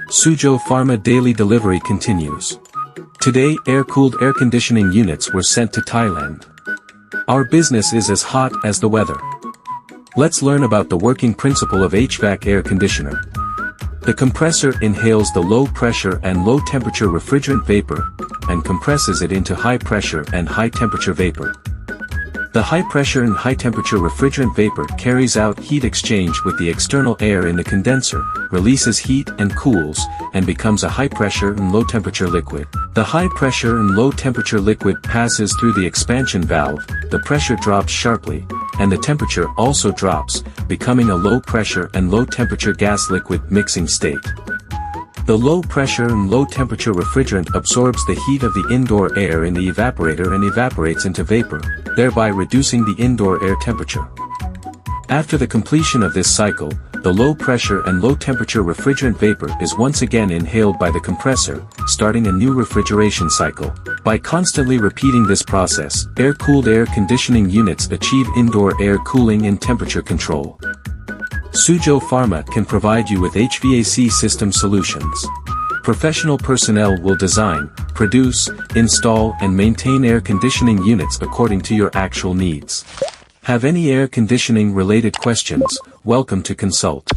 Suzhou Pharma daily delivery continues. Today, air-cooled air conditioning units were sent to Thailand. Our business is as hot as the weather. Let's learn about the working principle of HVAC air conditioner. The compressor inhales the low-pressure and low-temperature refrigerant vapor, and compresses it into high-pressure and high-temperature vapor. The high-pressure and high-temperature refrigerant vapor carries out heat exchange with the external air in the condenser, releases heat and cools, and becomes a high-pressure and low-temperature liquid. The high-pressure and low-temperature liquid passes through the expansion valve, the pressure drops sharply, and the temperature also drops, becoming a low-pressure and low-temperature gas-liquid mixing state. The low-pressure and low-temperature refrigerant absorbs the heat of the indoor air in the evaporator and evaporates into vapor, thereby reducing the indoor air temperature. After the completion of this cycle, the low-pressure and low-temperature refrigerant vapor is once again inhaled by the compressor, starting a new refrigeration cycle. By constantly repeating this process, air-cooled air conditioning units achieve indoor air cooling and temperature control. Suzhou Pharma can provide you with HVAC system solutions. Professional personnel will design, produce, install and maintain air conditioning units according to your actual needs. Have any air conditioning related questions? Welcome to consult.